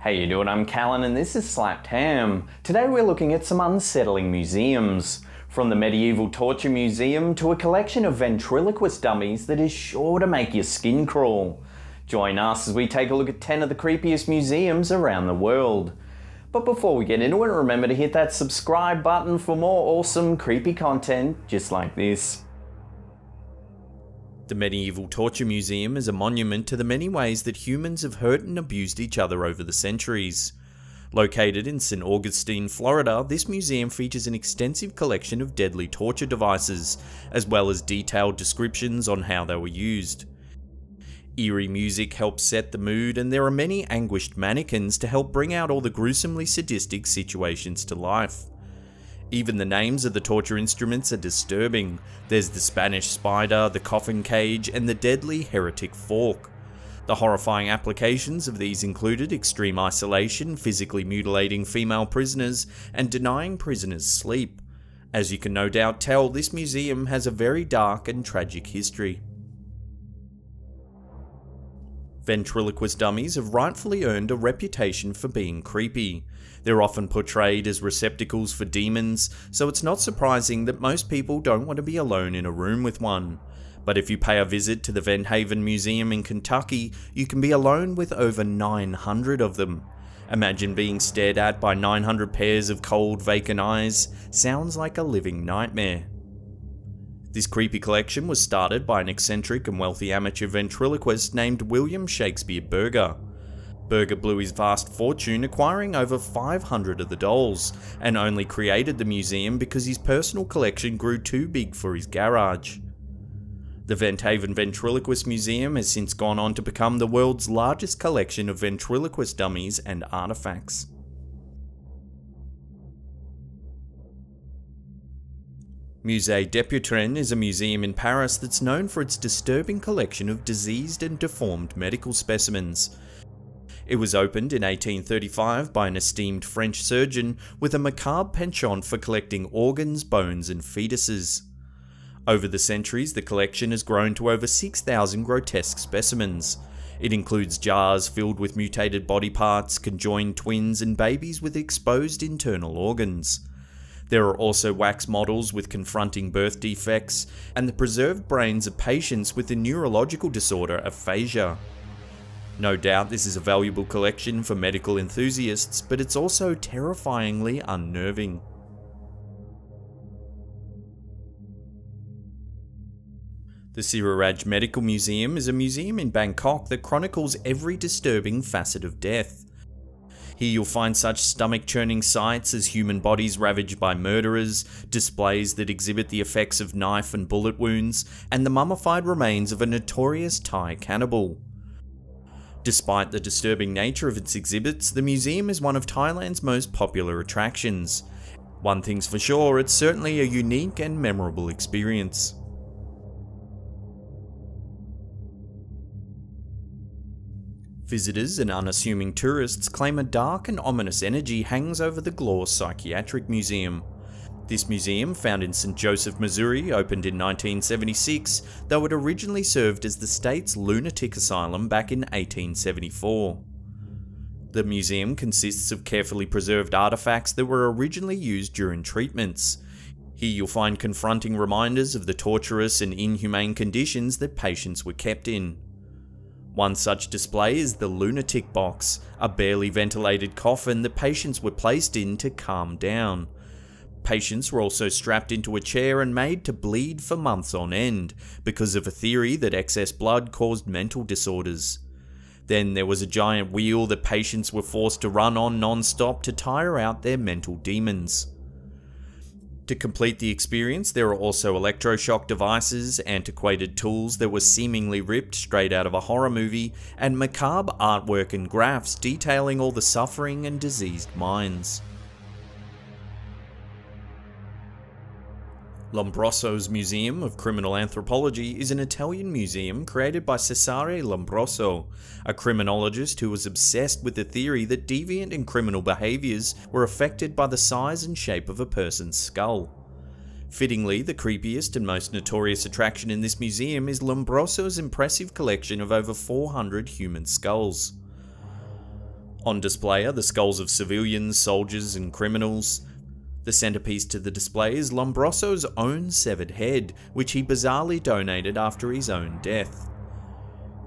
How you doing? I'm Callan and this is Slapped Ham. Today we're looking at some unsettling museums. From the Medieval Torture Museum to a collection of ventriloquist dummies that is sure to make your skin crawl. Join us as we take a look at 10 of the creepiest museums around the world. But before we get into it, remember to hit that subscribe button for more awesome creepy content just like this. The Medieval Torture Museum is a monument to the many ways that humans have hurt and abused each other over the centuries. Located in St. Augustine, Florida, this museum features an extensive collection of deadly torture devices, as well as detailed descriptions on how they were used. Eerie music helps set the mood, and there are many anguished mannequins to help bring out all the gruesomely sadistic situations to life. Even the names of the torture instruments are disturbing. There's the Spanish spider, the coffin cage, and the deadly heretic fork. The horrifying applications of these included extreme isolation, physically mutilating female prisoners, and denying prisoners sleep. As you can no doubt tell, this museum has a very dark and tragic history. Ventriloquist dummies have rightfully earned a reputation for being creepy. They're often portrayed as receptacles for demons, so it's not surprising that most people don't want to be alone in a room with one. But if you pay a visit to the Vent Haven Museum in Kentucky, you can be alone with over 900 of them. Imagine being stared at by 900 pairs of cold, vacant eyes. Sounds like a living nightmare. This creepy collection was started by an eccentric and wealthy amateur ventriloquist named William Shakespeare Burger. Burger blew his vast fortune acquiring over 500 of the dolls, and only created the museum because his personal collection grew too big for his garage. The Vent Haven Ventriloquist Museum has since gone on to become the world's largest collection of ventriloquist dummies and artifacts. Musée DUPUYTREN is a museum in Paris that's known for its disturbing collection of diseased and deformed medical specimens. It was opened in 1835 by an esteemed French surgeon with a macabre penchant for collecting organs, bones, and fetuses. Over the centuries, the collection has grown to over 6,000 grotesque specimens. It includes jars filled with mutated body parts, conjoined twins, and babies with exposed internal organs. There are also wax models with confronting birth defects, and the preserved brains of patients with the neurological disorder aphasia. No doubt this is a valuable collection for medical enthusiasts, but it's also terrifyingly unnerving. The SIRIRAJ Medical Museum is a museum in Bangkok that chronicles every disturbing facet of death. Here you'll find such stomach-churning sights as human bodies ravaged by murderers, displays that exhibit the effects of knife and bullet wounds, and the mummified remains of a notorious Thai cannibal. Despite the disturbing nature of its exhibits, the museum is one of Thailand's most popular attractions. One thing's for sure, it's certainly a unique and memorable experience. Visitors and unassuming tourists claim a dark and ominous energy hangs over the GLORE Psychiatric Museum. This museum, found in St. Joseph, Missouri, opened in 1976, though it originally served as the state's lunatic asylum back in 1874. The museum consists of carefully preserved artifacts that were originally used during treatments. Here you'll find confronting reminders of the torturous and inhumane conditions that patients were kept in. One such display is the lunatic box, a barely ventilated coffin that patients were placed in to calm down. Patients were also strapped into a chair and made to bleed for months on end, because of a theory that excess blood caused mental disorders. Then there was a giant wheel that patients were forced to run on non-stop to tire out their mental demons. To complete the experience, there are also electroshock devices, antiquated tools that were seemingly ripped straight out of a horror movie, and macabre artwork and graphs detailing all the suffering and diseased minds. Lombroso'S Museum of Criminal Anthropology is an Italian museum created by Cesare Lombroso, a criminologist who was obsessed with the theory that deviant and criminal behaviours were affected by the size and shape of a person's skull. Fittingly, the creepiest and most notorious attraction in this museum is Lombroso's impressive collection of over 400 human skulls. On display are the skulls of civilians, soldiers, and criminals. The centerpiece to the display is Lombroso's own severed head, which he bizarrely donated after his own death.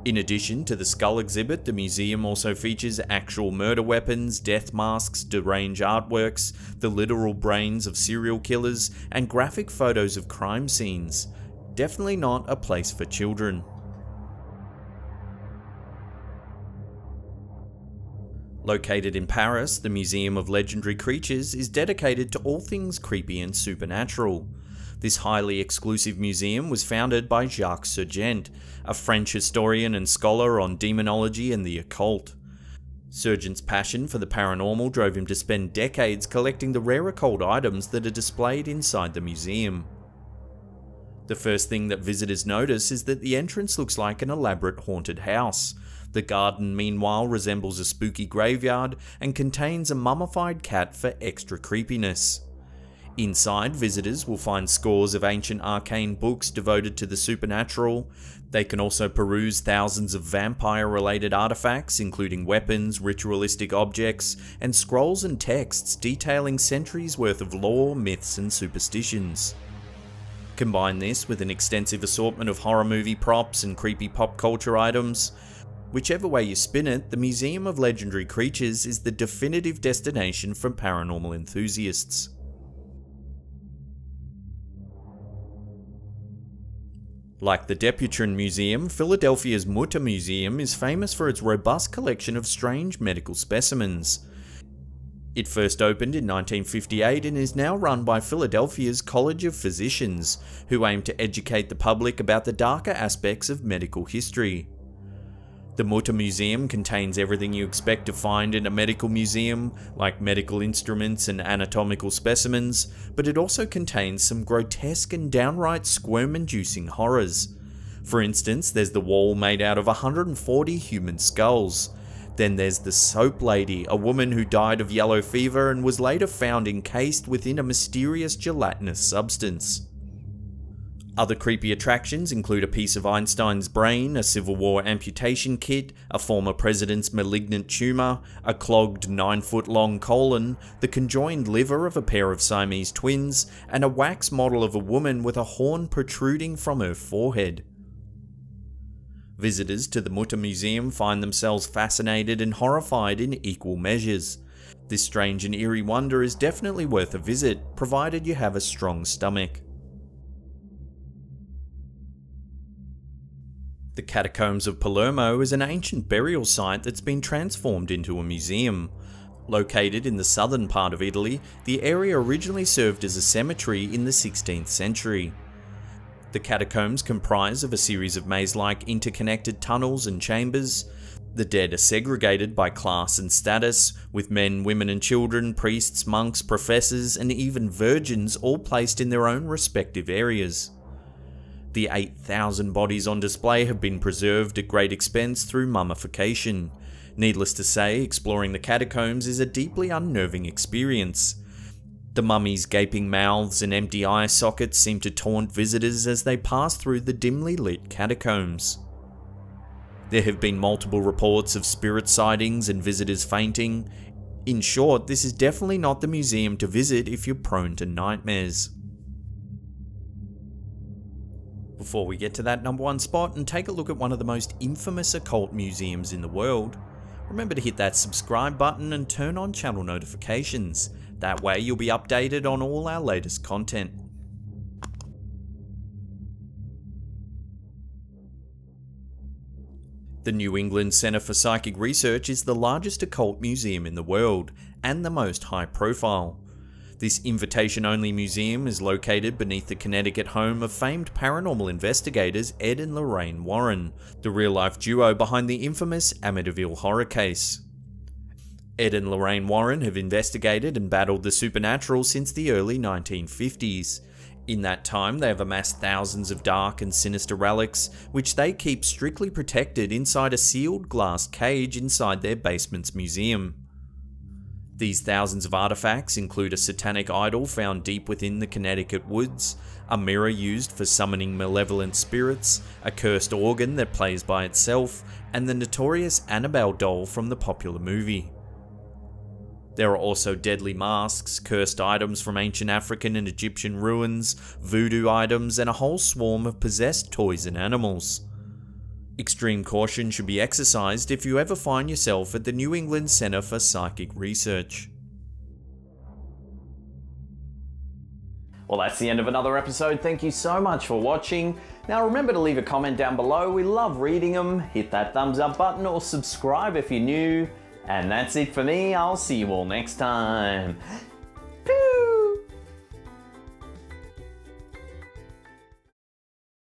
In addition to the skull exhibit, the museum also features actual murder weapons, death masks, deranged artworks, the literal brains of serial killers, and graphic photos of crime scenes. Definitely not a place for children. Located in Paris, the Museum of Legendary Creatures is dedicated to all things creepy and supernatural. This highly exclusive museum was founded by Jacques Sergent, a French historian and scholar on demonology and the occult. Sergent's passion for the paranormal drove him to spend decades collecting the rare occult items that are displayed inside the museum. The first thing that visitors notice is that the entrance looks like an elaborate haunted house. The garden, meanwhile, resembles a spooky graveyard and contains a mummified cat for extra creepiness. Inside, visitors will find scores of ancient arcane books devoted to the supernatural. They can also peruse thousands of vampire-related artifacts, including weapons, ritualistic objects, and scrolls and texts detailing centuries worth of lore, myths, and superstitions. Combine this with an extensive assortment of horror movie props and creepy pop culture items. Whichever way you spin it, the Museum of Legendary Creatures is the definitive destination for paranormal enthusiasts. Like the DUPUYTREN Museum, Philadelphia's MÜTTER Museum is famous for its robust collection of strange medical specimens. It first opened in 1958 and is now run by Philadelphia's College of Physicians, who aim to educate the public about the darker aspects of medical history. The MÜTTER Museum contains everything you expect to find in a medical museum, like medical instruments and anatomical specimens, but it also contains some grotesque and downright squirm-inducing horrors. For instance, there's the wall made out of 140 human skulls. Then there's the Soap Lady, a woman who died of yellow fever and was later found encased within a mysterious gelatinous substance. Other creepy attractions include a piece of Einstein's brain, a Civil War amputation kit, a former president's malignant tumour, a clogged 9-foot-long colon, the conjoined liver of a pair of Siamese twins, and a wax model of a woman with a horn protruding from her forehead. Visitors to the MÜTTER Museum find themselves fascinated and horrified in equal measures. This strange and eerie wonder is definitely worth a visit, provided you have a strong stomach. The Catacombs of Palermo is an ancient burial site that's been transformed into a museum. Located in the southern part of Italy, the area originally served as a cemetery in the 16th century. The catacombs comprise of a series of maze-like interconnected tunnels and chambers. The dead are segregated by class and status, with men, women and children, priests, monks, professors, and even virgins all placed in their own respective areas. The 8,000 bodies on display have been preserved at great expense through mummification. Needless to say, exploring the catacombs is a deeply unnerving experience. The mummies' gaping mouths and empty eye sockets seem to taunt visitors as they pass through the dimly lit catacombs. There have been multiple reports of spirit sightings and visitors fainting. In short, this is definitely not the museum to visit if you're prone to nightmares. Before we get to that number one spot and take a look at one of the most infamous occult museums in the world, remember to hit that subscribe button and turn on channel notifications. That way you'll be updated on all our latest content. The New England Center for Psychic Research is the largest occult museum in the world, and the most high profile. This invitation-only museum is located beneath the Connecticut home of famed paranormal investigators Ed and Lorraine Warren, the real-life duo behind the infamous Amityville horror case. Ed and Lorraine Warren have investigated and battled the supernatural since the early 1950s. In that time, they have amassed thousands of dark and sinister relics, which they keep strictly protected inside a sealed glass cage inside their basement's museum. These thousands of artifacts include a satanic idol found deep within the Connecticut woods, a mirror used for summoning malevolent spirits, a cursed organ that plays by itself, and the notorious Annabelle doll from the popular movie. There are also deadly masks, cursed items from ancient African and Egyptian ruins, voodoo items, and a whole swarm of possessed toys and animals. Extreme caution should be exercised if you ever find yourself at the New England Center for Psychic Research. Well, that's the end of another episode. Thank you so much for watching. Now remember to leave a comment down below. We love reading them. Hit that thumbs up button or subscribe if you're new. And that's it for me. I'll see you all next time.